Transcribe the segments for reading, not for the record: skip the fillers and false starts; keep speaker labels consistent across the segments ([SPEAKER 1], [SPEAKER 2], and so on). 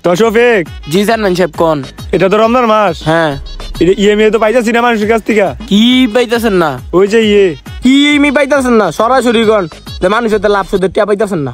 [SPEAKER 1] তো শফিক।
[SPEAKER 2] জি চেয়ারম্যান সাহেব কোন?
[SPEAKER 1] এটা তো রমজান মাস।
[SPEAKER 2] হ্যাঁ,
[SPEAKER 1] ইএমআই তো পাইতাছি না মানুষের কাছ থেকে।
[SPEAKER 2] কি পাইতাছেন না?
[SPEAKER 1] ওই যে
[SPEAKER 2] কি ইএমআই পাইতাছেন না? সরাসরি কোন যে মানুষের তো লাভ সুদের টিয়া পাইতাছেন না।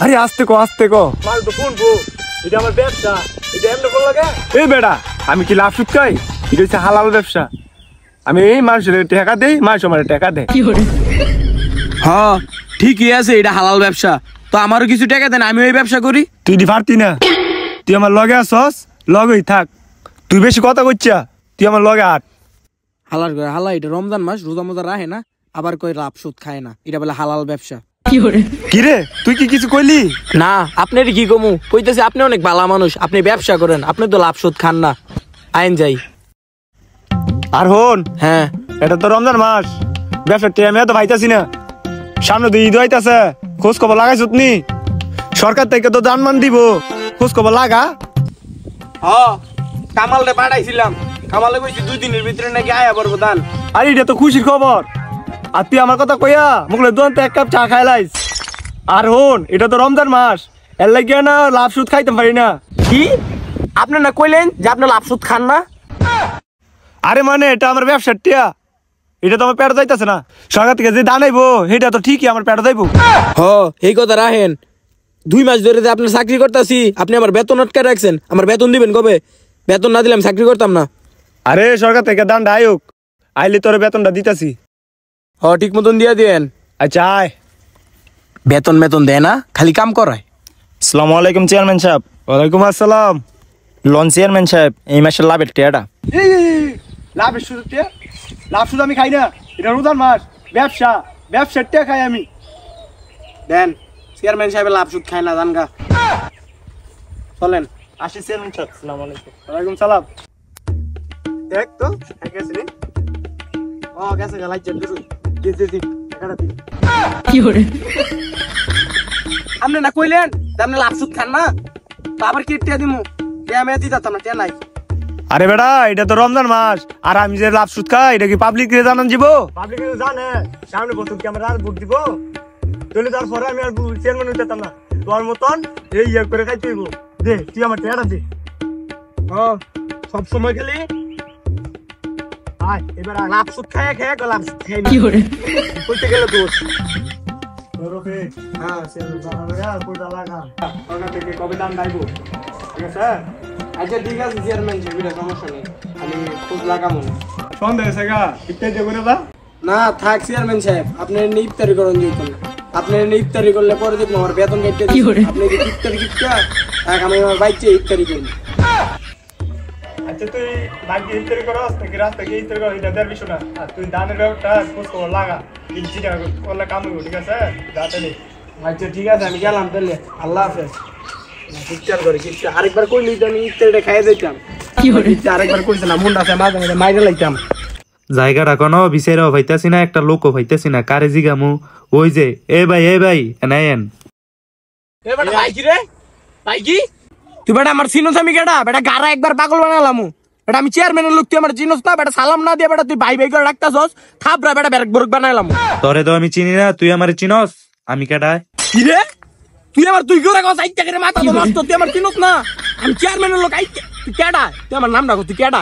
[SPEAKER 1] আরে আস্তে কো মাল তো ফোন কো, এটা আমার ব্যবসা, এটা এমন কোন লাগে? এই বেটা, আমি কি লাভ সুদ খাই? এটা হচ্ছে হালাল ব্যবসা। আমি এই মানুষের টাকা দেই, মানুষ আমার টাকা দেয়।
[SPEAKER 2] হ্যাঁ ঠিকই আছে, এটা হালাল ব্যবসা। তো আমারও কিছু টাকা দেন, আমি ওই ব্যবসা করি।
[SPEAKER 1] তুই দি পারতি না? তুই আমার লগে আসস, লগেই থাক। তুই বেশি কথা কইছা, তুই আমার লগে আট।
[SPEAKER 2] হালাল করে হালা, এটা রমজান মাস, রোজা মোজা রাখে না, আবার কই লাভ সুদ খায় না, এটা বলে হালাল ব্যবসা।
[SPEAKER 1] কি রে, তুই কি কিছু কইলি?
[SPEAKER 2] না, আপনার কি কমু কইতেছি, আপনি অনেক ভালো মানুষ, আপনি ব্যবসা করেন, আপনি তো লাভ সুদ খান না। আইন যাই।
[SPEAKER 1] আর হন,
[SPEAKER 2] হ্যাঁ
[SPEAKER 1] এটা তো রমজান মাস, ব্যবসা টেমে তো পাইতাছি না। সামনে তো ঈদ হইতাছে, খোঁজ খবর লাগাইছ নি? সরকার থেকে তো দান মান দিব, খোঁজ খবর লাগা।
[SPEAKER 2] হ্যাঁ, কামালরে পাঠাইছিলাম, কামালে কইছি 2 দিনের ভিতরে নাকি আয়া পড়বো দান।
[SPEAKER 1] আরে এটা তো খুশির খবর। আর তুই আমার কথা কইয়া মুখলে দোকান এক কাপ চা খাইলাইস। আর হন, এটা তো রমজান মাস, এর লাগিয়া না লাভ সুদ খাইতে পারি না।
[SPEAKER 2] কি আপনি না কইলেন যে আপনি লাভ সুদ খান না?
[SPEAKER 1] আরে মানে এটা আমার ব্যবসার টিয়া, এটা তো আমার পেট যাইতেছে না। সরকার থেকে যে দান আইবো সেটা তো ঠিকই আমার পেট যাইবো।
[SPEAKER 2] হ, এই কথা রাখেন। 2 মাস ধরে যে আপনার চাকরি করতেছি, আপনি আমার বেতন আটকে রাখছেন। আমার বেতন দিবেন কবে? বেতন না দিলে আমি চাকরি করতাম না।
[SPEAKER 1] আরে সরকার থেকে দানটা আয়ুক, আইলে তোর বেতনটা দিতাছি।
[SPEAKER 2] হ, ঠিক মতন দিয়ে দিয়েন।
[SPEAKER 1] আচ্ছা আয়।
[SPEAKER 2] বেতন দেয় না, খালি কাম করায়।
[SPEAKER 3] আসসালামু আলাইকুম চেয়ারম্যান সাহেব।
[SPEAKER 1] ওয়ালাইকুম আসসালাম।
[SPEAKER 3] লোন চেয়ারম্যান সাহেব, এই মাসের লাভের টিয়াটা।
[SPEAKER 1] লাভের সুদ টিয়া? লাভ সুদ আমি খাই না, এটা রমজান মাস, ব্যবসার টিয়া খাই আমি।
[SPEAKER 2] দেন, চেয়ারম্যান সাহেব লাভ সুদ খায় না, জানগা। চলেন।
[SPEAKER 3] আসি চেয়ারম্যান সাহেব, আসসালামু আলাইকুম।
[SPEAKER 1] ওয়ালাইকুম সালাম। দেখ তো গেছে রে।
[SPEAKER 2] ও গেছে, লাইছে দুরু।
[SPEAKER 1] দি টাকাটা দি।
[SPEAKER 2] আপনি না কইলেন যে আপনি লাভ সুদ খান না, তো আবার কি টিয়া দিমু? টিয়া মেয়ে দিতাম না, টিয়া নাই।
[SPEAKER 1] আরে বেটা, এটা তো রমজান মাস, আর আমি যে লাভ সুদ খাই এটা কি পাবলিক রে জানান যাব? পাবলিক রে জানে, সামনে বছর কি আমরা আর ভোট দিব? তাহলে তারপরে আমি আর চেয়ারম্যান হইতাম না। তোর মতন এই করে খাইতে হইব। দে, তুই আমার টাকাটা দে।
[SPEAKER 2] হ্যাঁ, সব সময় খালি
[SPEAKER 1] আয় এবার আয়।
[SPEAKER 2] লাভ সুদ খায় লাভ সুদ খাই না।
[SPEAKER 1] কইতে গেল দোষ। রফে, হ্যাঁ চেয়ারম্যান বাবা কোটা লাগা। ওখান থেকে কবে দাম দাইবো? ঠিক আছে?
[SPEAKER 2] আচ্ছা ঠিক আছে চেয়ারম্যান সাহেব, এটা সমস্যা নেই, আমি খুব লাগামু।
[SPEAKER 1] সন্দেহ আছে গা, ইত্যাদি করে দা।
[SPEAKER 2] না থাক চেয়ারম্যান সাহেব, আপনি ইফতারি করেন যেত না। আপনি ইফতারি করলে পরে দেখুন আমার বেতন কেটে দিন। আপনি ইফতারি কিটা থাক, আমি আমার বাইকে ইফতারি করি।
[SPEAKER 1] আচ্ছা তুই বাকি ইত্যাদি করস নাকি রাস্তা গিয়ে ইত্যাদি কর, এটা দেড় বিষয় না। আর তুই দানের ব্যাপারটা খোঁজ খবর লাগা, ইঞ্চি টাকা করলে কাম হইব। ঠিক আছে? যাতে নেই।
[SPEAKER 2] আচ্ছা ঠিক আছে, আমি গেলাম তাহলে। আল্লাহ হাফেজ। ইফতার করে কিচ্ছু আরেকবার কইলেই তো আমি ইফতারিটা খাইয়ে দিতাম। আরেকবার কইছে না, মুন্ডা আছে মাঝে মাঝে মাইরে লাইতাম।
[SPEAKER 4] জায়গাটা কোনো বিচারও পাইতাছি না, একটা লোকও পাইতাছি না, কারে জিগামু? ওই যে এ ভাই এনায়েন।
[SPEAKER 2] এ বেটা ভাই কি রে? ভাই কি? তুই বেটা আমার চিনোস আমি কেডা? বেটা গারা একবার পাগল বানালামু। বেটা আমি চেয়ারম্যানের লোক, তুই আমার চিনোস না? বেটা সালাম না দিয়ে বেটা তুই ভাই করে রাখতাছস, থাপড়া বেটা ব্যারেক বরক বানাইলামু।
[SPEAKER 4] তোরে তো আমি চিনি না, তুই আমারে চিনস? আমি কেডায়?
[SPEAKER 2] কি রে? তুই করে কথা আইতে করে মাথা তো নষ্ট, তুই আমার চিনোস না? আমি চেয়ারম্যানের লোক আইতে, তুই কেডা? তুই আমার নাম রাখো, তুই কেডা?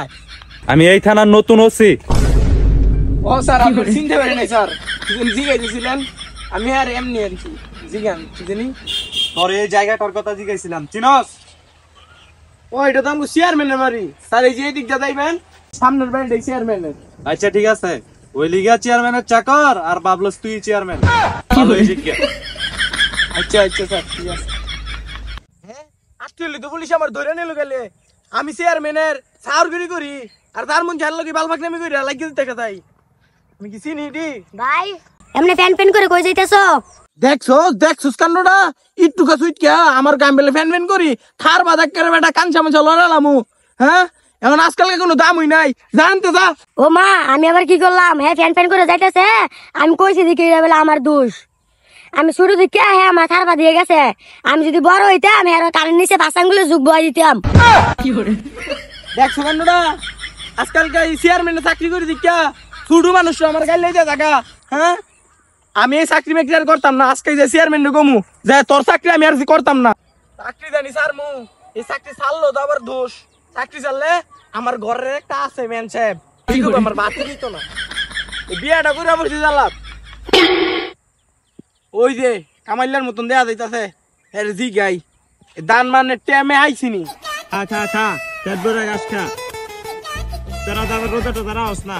[SPEAKER 4] আমি এই থানার নতুন ওসি।
[SPEAKER 2] ও স্যার, আপনি চিনতে পারেন নাই স্যার? তুমি জিগাইছিলেন, আমি আর এমনি আর কি জিগান চিনি।
[SPEAKER 3] তোর এই জায়গাটার কথা জিজ্ঞাসিলাম, চিনস?
[SPEAKER 2] ও এটা তো আমাকে চেয়ারম্যানের বাড়ি স্যার, এই যে এই দিকটা যাইবেন, সামনের বাড়িটা চেয়ারম্যানের।
[SPEAKER 3] আচ্ছা ঠিক আছে, ওই লিগা চেয়ারম্যানের চাকর আর বাবলস তুই চেয়ারম্যান।
[SPEAKER 2] আচ্ছা স্যার ঠিক আছে। হ্যাঁ আসলে তো পুলিশ আমার ধরে নিল গেলে, আমি চেয়ারম্যানের সাউরগিরি করি আর তার মন ঝাল লাগি বালবাক নামি করি লাগিয়ে দিতে তাই। আমি কি চিনি দি
[SPEAKER 5] ভাই এমনি ফ্যান করে কই যাইতেছো?
[SPEAKER 2] দেখছস কান্ডটা ইটুকা সুইটকা আমার গাম বেলে ফ্যান করি থার বাদাক করে বেটা কাঞ্চা মাঞ্চা লড়ালামু। হ্যাঁ এখন আজকালকে কোনো দামই নাই, জানতে যা।
[SPEAKER 5] ও মা, আমি আবার কি করলাম? হ্যাঁ ফ্যান করে যাইতেছে, আমি কইছি দিকে বলে আমার দোষ। আমি শুরু দিকে হ্যাঁ আমার থারবা দিয়ে গেছে, আমি যদি বড় হইতাম হ্যাঁ কারেন্ট নিচে বাসাঙ্গুলো যুগ বয় দিতাম।
[SPEAKER 2] দেখছো কান্ডটা আজকালকে চেয়ারম্যানে চাকরি করে দিকা ছোট মানুষ আমার গাইলে যা জায়গা। হ্যাঁ আমি এই চাকরি মেকরি আর করতাম না, আজকে যে চেয়ারম্যান গমু যে তোর চাকরি আমি আর করতাম না। চাকরি জানি স্যার মু এই চাকরি ছাড়লো তো আবার দোষ চাকরি ছাড়লে আমার ঘরের একটা আছে ম্যান সাহেব ঠিক হবে আমার বাতি দিত না এই বিয়াটা করে বসে জ্বালাত ওই যে কামাইলার মতন দেয়া যাইতাছে এর জি গাই দান মানে টেমে আইছিনি
[SPEAKER 1] খা খা পেট ভরে ঘাস খা তোরা তো আবার রোদে টোদা রাস না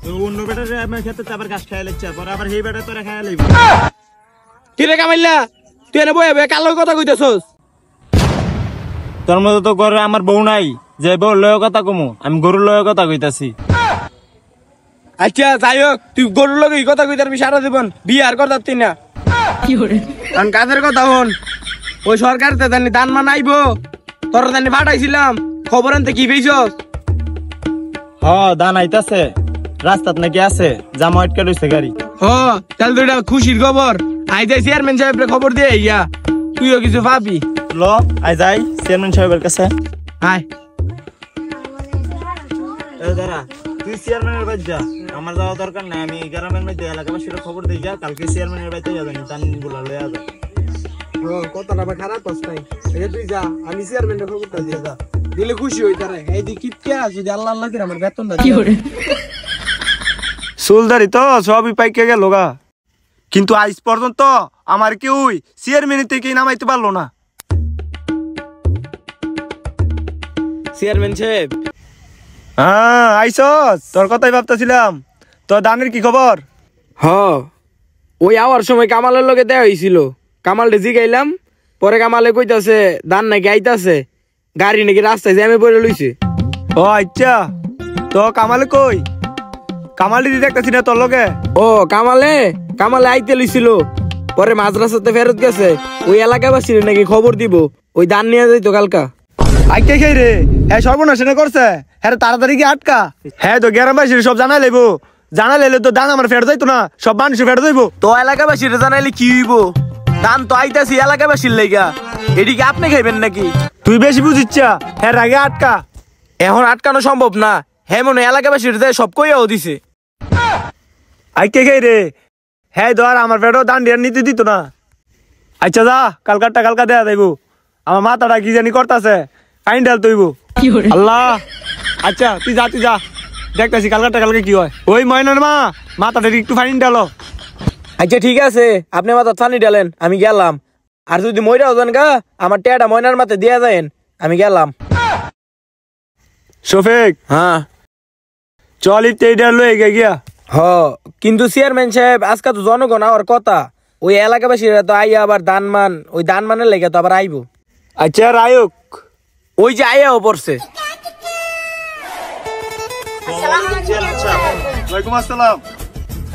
[SPEAKER 1] তো অন্য বেটার আমি খেতে আবার ঘাস খাই লাগছে পরে আবার সেই বেটা তোরা খাই লাইব
[SPEAKER 2] কি রে কামাইলা তুই এনে বয়ে বয়ে কালোর কথা কইতেছস
[SPEAKER 1] তোর মতো তো ঘরে আমার বউ নাই যে বউ লয় কথা কমু আমি গরুর লয় কথা কইতাছি
[SPEAKER 2] আচ্ছা যাই হোক তুই গরুর লগে এই কথা কইতারবি সারা জীবন বিয়ে আর করতারতি না কারণ কাজের কথা হন ওই সরকার তে জানি দান মান আইবো তোর জানি পাঠাইছিলাম খবর আনতে কি পেয়েছস
[SPEAKER 1] হ দান আইতাছে রাস্তাত নাকি আছে জামা আটকে রইছে গাড়ি
[SPEAKER 2] হ তাহলে তো এটা খুশির খবর আই যাই চেয়ারম্যান সাহেবরে খবর দিয়ে ইয়া তুইও কিছু পাবি
[SPEAKER 1] ল আই যাই চেয়ারম্যান সাহেবের কাছে
[SPEAKER 2] আয়
[SPEAKER 1] দাঁড়া তুই চেয়ারম্যানের বাড়ি যা আমার যাওয়া দরকার নাই আমি গ্রামের মধ্যে এলাকাবাসীর খবর দিয়ে যা কালকে চেয়ারম্যানের বাড়িতে যাবেন দান গুলা লইয়া যা
[SPEAKER 2] কথাটা আবার খারাপ পাস্তাই তুই যা আমি চেয়ারম্যানের খবরটা দিয়ে যা দিলে খুশি হই তারে এই দি কিটকে যদি আল্লাহ আল্লাহ করে আমার বেতনটা কি করে
[SPEAKER 1] সুলদারি তো সবই পাইকে গেল গা কিন্তু আজ পর্যন্ত আমার কেউই চেয়ারম্যান থেকে নামাইতে পারলো না
[SPEAKER 2] চেয়ারম্যান সাহেব
[SPEAKER 1] হ্যাঁ আইসস তোর কথাই ভাবতেছিলাম তোর দানের কি খবর
[SPEAKER 2] হ ওই আওয়ার সময় কামালের লগে দেয়া হয়েছিল কামালটা জিগাইলাম পরে কামালে কইতাছে দান নাকি আইতাছে গাড়ি নাকি রাস্তায় জ্যামে পড়ে লইছে
[SPEAKER 1] ও আচ্ছা তো কামালে কই কামালি দিদি দেখতেছি না তোর লগে
[SPEAKER 2] ও কামালে কামালে আইতে লইছিল পরে মাঝ রাস্তাতে ফেরত গেছে ওই এলাকাবাসীর নাকি খবর দিব ওই দান নিয়ে যাইতো কালকা
[SPEAKER 1] আইকে খেয়ে রে হ্যাঁ সর্বনাশ এনে করছে হ্যাঁ তাড়াতাড়ি কি আটকা হ্যাঁ তো গ্রামবাসীর সব জানা লাইবো জানা লাইলে তো দান আমার ফেরত যাইতো না সব মানুষ ফেরত যাইবো
[SPEAKER 2] তো এলাকাবাসীর জানাইলে কি হইব দান তো আইতাছি এলাকাবাসীর লাইগা এদিকে আপনি খাইবেন নাকি
[SPEAKER 1] তুই বেশি বুঝিচ্ছা হ্যাঁ আগে আটকা
[SPEAKER 2] এখন আটকানো সম্ভব না হ্যাঁ মনে এলাকাবাসীর যায় সব কইয়াও দিছে
[SPEAKER 1] আইকে খেয়ে রে হ্যাঁ ধর আমার ফেরত দান দিয়ে নিতে দিত না আচ্ছা যা কালকারটা কালকা দেয়া যাইবো আমার মাথাটা কি জানি করতেছে ফাইন ডাল তৈব আল্লাহ আচ্ছা তুই যা দেখতেছি কালকারটা কালকে কি হয় ওই ময়নার মা মাথাটা একটু ফাইন ডালো
[SPEAKER 2] আচ্ছা ঠিক আছে আপনি মাথা পানি ডালেন আমি গেলাম আর যদি মইরাও যান গা আমার টেয়াটা ময়নার মাথায় দিয়া যায়েন আমি গেলাম
[SPEAKER 1] শফিক
[SPEAKER 2] হ্যাঁ
[SPEAKER 1] চল ইতে লয়ে গিয়া
[SPEAKER 2] হ কিন্তু চেয়ারম্যান সাহেব আজকে তো জনগণ আওয়ার কথা ওই এলাকাবাসীরা তো আইয়া আবার দানমান ওই দানমানের লেগে তো আবার আইবো
[SPEAKER 1] আচ্ছা রায়ক
[SPEAKER 2] ওই যে আইয়াও পড়ছে
[SPEAKER 1] ওয়ালাইকুম আসসালাম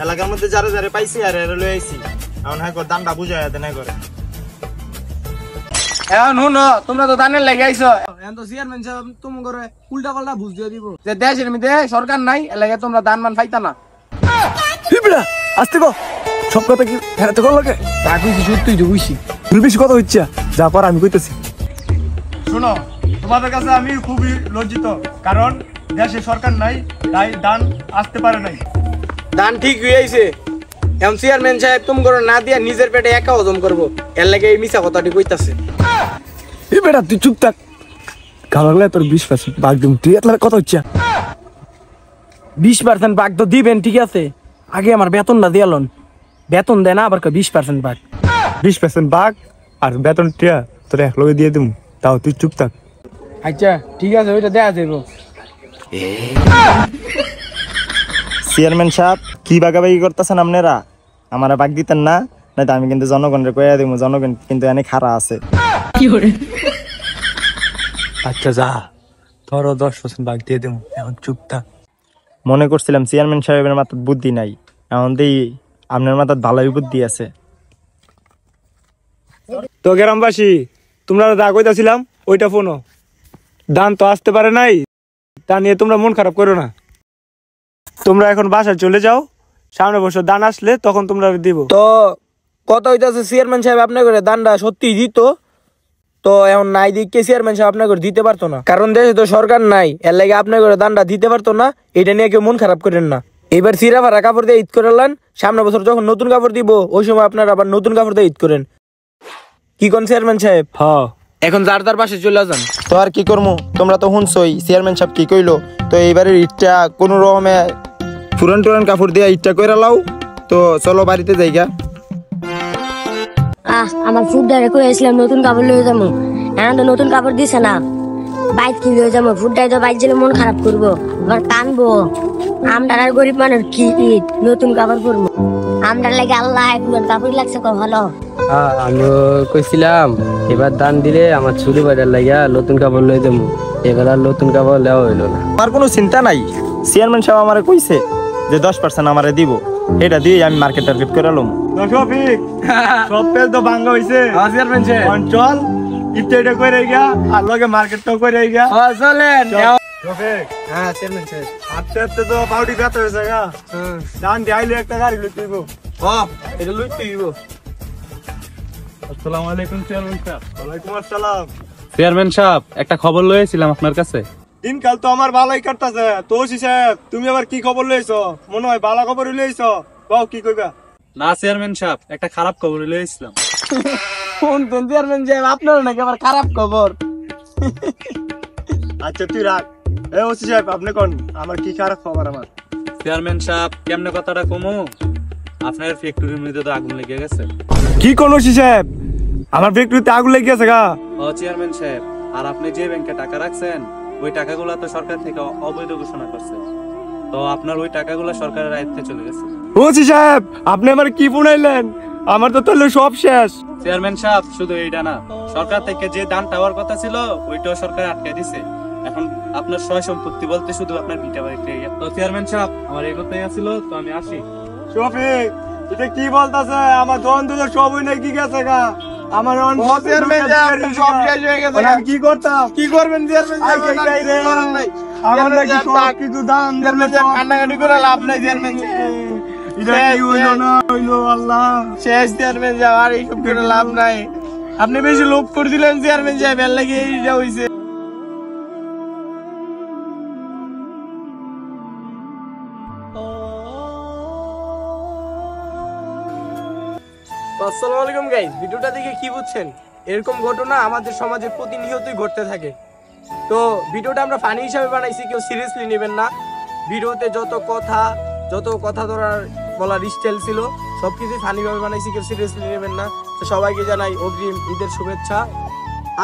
[SPEAKER 1] এলাকার মধ্যে যারা যারা পাইছি আর এরা লয়ে আইছি এখন হ্যাঁ দানটা বুঝায় দেন করে
[SPEAKER 2] এখন শুনো তোমরা তো দানের লেগে আইছো এখন তো চেয়ারম্যান সাহেব তুমি করে উল্টা পাল্টা বুঝ দিয়ে দিব যে দেশের মধ্যে সরকার নাই এলাকা তোমরা দানমান পাইতা না
[SPEAKER 1] আসতে গো সব কথা কি হেরাতে কল লাগে
[SPEAKER 2] তা কইছি সত্যি তো কইছি
[SPEAKER 1] তুই বেশি কথা হচ্ছে যা পর আমি কইতেছি শোনো তোমাদের কাছে আমি খুবই লজ্জিত কারণ দেশে সরকার নাই তাই দান আসতে পারে নাই
[SPEAKER 2] দান ঠিক হইছে এখন চেয়ারম্যান সাহেব তুমি করে না দিয়া নিজের পেটে একা হজম করবো এর লাগে এই মিছা কথাটি কইতাছে
[SPEAKER 1] এই বেটা তুই চুপ থাক গাল লাগলে তোর 20% ভাগ দিম তুই এতলা কথা হচ্ছে
[SPEAKER 2] 20% ভাগ তো দিবেন ঠিক আছে আগে আমার বেতনটা দিয়ালন বেতন দেয় না আবার 20% ভাগ
[SPEAKER 1] 20% ভাগ আর বেতন টিয়া তোর এক লগে দিয়ে দিম তাও তুই চুপ থাক
[SPEAKER 2] আচ্ছা ঠিক আছে ওইটা দেয়া যাইবো
[SPEAKER 1] চেয়ারম্যান সাহেব কি বাগাবাগি করতেছেন আপনারা আমার ভাগ দিতেন না নাই তো আমি কিন্তু জনগণের কইয়া দিব জনগণ কিন্তু এনে খাড়া আছে
[SPEAKER 4] আচ্ছা যা তোরও 10% ভাগ দিয়ে দেবো এখন চুপ থাক
[SPEAKER 1] মনে করছিলাম চেয়ারম্যান সাহেবের মাথায় বুদ্ধি নাই এখন দেই আপনার মাথায় ভালোই বুদ্ধি আছে তো গ্রামবাসী তোমরা যা কইতাছিলাম ওইটা ফোনো দান তো আসতে পারে নাই তা নিয়ে তোমরা মন খারাপ করো না তোমরা এখন বাসায় চলে যাও সামনে বছর দান আসলে তখন তোমরা দিব
[SPEAKER 2] তো কত হইতাছে চেয়ারম্যান সাহেব আপনার করে দানটা সত্যি দিত তো এখন নাই দিকে চেয়ারম্যান সাহেব আপনার করে দিতে পারতো না কারণ দেশে তো সরকার নাই এর লাগে আপনার করে দানটা দিতে পারতো না এটা নিয়ে কেউ মন খারাপ করেন না এবার সিরা ভাড়া কাপড় দিয়ে ঈদ করলেন সামনে বছর যখন নতুন কাপড় দিব ওই সময় আপনারা আবার নতুন কাপড় দিয়ে ঈদ করেন কি কোন চেয়ারম্যান সাহেব
[SPEAKER 1] হ্যাঁ
[SPEAKER 2] এখন যার যার বাসে চলে যান।
[SPEAKER 6] তো আর কি করবো, তোমরা তো শুনছই চেয়ারম্যান সাহেব কি কইলো। তো এইবারের ইটটা কোনো রকমে পুরান টুরান কাপড় দিয়ে ইটটা কইরা লাও। তো চলো বাড়িতে যাইগা।
[SPEAKER 5] আমার ফুড ডাইরে কইছিলাম নতুন কাপড় লয়ে যাবো, এখন তো নতুন কাপড় দিছে না। বাইক কি লয়ে যাবো, ফুড ডাই তো বাইক গেলে মন খারাপ করবো, আবার কানবো। আমদার আর গরিব মানুষ কি ঈদ নতুন কাপড় পরবো, আমদার লাগে আল্লাহ পুরান কাপড় লাগছে কো ভালো।
[SPEAKER 7] আমি কইছিলাম এবার দান দিলে আমার ছুরি বাজার লাগিয়া নতুন কাপড় লই দেবো, এবার আর নতুন কাপড় লেওয়া হইলো না।
[SPEAKER 6] আমার কোনো চিন্তা নাই, চেয়ারম্যান সাহেব আমারে কইছে যে 10% আমারে দিব, এটা দিয়ে আমি মার্কেট টার্গেট করে লম।
[SPEAKER 1] শফিক সব পেজ তো ভাঙ্গা হইছে।
[SPEAKER 2] চেয়ারম্যান সাহেব
[SPEAKER 1] অঞ্চল ইফতারিটা কইরা গিয়া আর লগে মার্কেটটাও কইরা গিয়া।
[SPEAKER 2] চলেন।
[SPEAKER 1] শফিক
[SPEAKER 2] হ্যাঁ চেয়ারম্যান সাহেব।
[SPEAKER 1] হাতে হাতে তো পাউডি ব্যথা হয়েছে গা। দান দিয়ে আইলে একটা গাড়ি লইতে দিব।
[SPEAKER 2] এটা লইতে দিব।
[SPEAKER 3] আসসালামু আলাইকুম চেয়ারম্যান সাহেব।
[SPEAKER 1] ওয়ালাইকুম আসসালাম।
[SPEAKER 3] চেয়ারম্যান সাহেব একটা খবর লয়েছিলাম আপনার কাছে।
[SPEAKER 1] দিনকাল তো আমার ভালোই কাটতাছে। তো সাহেব তুমি আবার কি খবর লইছো? মনে হয় ভালো খবর লইছো। বাও কি কইবা?
[SPEAKER 3] না চেয়ারম্যান সাহেব একটা খারাপ খবর লয়েছিলাম।
[SPEAKER 2] কোন চেয়ারম্যান সাহেব আপনার নাকি আবার খারাপ খবর?
[SPEAKER 1] আচ্ছা তুই রাখ। এ ওসি সাহেব আপনি কোন আমার কি খারাপ খবর আমার?
[SPEAKER 3] চেয়ারম্যান সাহেব কেমনে কথাটা কমু, আপনার ফ্যাক্টরির মধ্যে তো আগুন লেগে গেছে।
[SPEAKER 1] কি কোন ওসি সাহেব? আমার ফ্যাক্টরিতে আগুন লেগে গেছে গা।
[SPEAKER 3] ও চেয়ারম্যান সাহেব, আর আপনি যে ব্যাংকে টাকা রাখছেন ওই টাকাগুলো তো সরকার থেকে অবৈধ ঘোষণা করছে, তো আপনার ওই টাকাগুলো সরকারের আয়ত্তে চলে গেছে।
[SPEAKER 1] ওসি সাহেব আপনি আমার কি শুনাইলেন? আমার তো তাহলে সব শেষ।
[SPEAKER 3] চেয়ারম্যান সাহেব শুধু এইটা না, সরকার থেকে যে দান টাওয়ার কথা ছিল ওইটাও সরকার আটকে দিছে। এখন আপনার সয় সম্পত্তি বলতে শুধু আপনার ভিটা বাড়িতে। তো চেয়ারম্যান সাহেব আমার এগোতেই আছিল, তো আমি আসি।
[SPEAKER 1] শফিক এটা কি বলতাছে? আমার দন দুটো সবই নাকি গেছে গা। আমার
[SPEAKER 2] চেয়ারম্যান সাহেব সব শেষ হয়ে গেছে।
[SPEAKER 1] আমি কি করতাম?
[SPEAKER 2] কি করবেন চেয়ারম্যান সাহেব?
[SPEAKER 1] আমার নাকি সব কিছু দান
[SPEAKER 2] চেয়ারম্যান সাহেব কান্নাকাটি করে লাভ নাই। চেয়ারম্যান সাহেব
[SPEAKER 1] এটা কি হইলো না হইলো আল্লাহ।
[SPEAKER 2] শেষ। চেয়ারম্যান সাহেব আর এইসব করে লাভ নাই। আপনি বেশি লোভ করে দিলেন চেয়ারম্যান সাহেব, এর লাগে এইটা হইছে। আসসালামু আলাইকুম গাইস, ভিডিওটা দেখে কি বুঝছেন? এরকম ঘটনা আমাদের সমাজে প্রতিনিয়তই ঘটতে থাকে। তো ভিডিওটা আমরা ফানি হিসাবে বানাইছি, কেউ সিরিয়াসলি নেবেন না। ভিডিওতে যত কথা ধরার বলার স্টাইল ছিল সবকিছু ফানি ভাবে বানাইছি, কেউ সিরিয়াসলি নেবেন না। তো সবাইকে জানাই অগ্রিম ঈদের শুভেচ্ছা।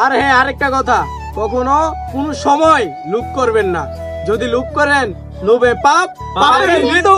[SPEAKER 2] আর হ্যাঁ, আরেকটা কথা, কখনো কোনো সময় লুপ করবেন না। যদি লুপ করেন লোভে পাপ, পাপের মৃত্যু।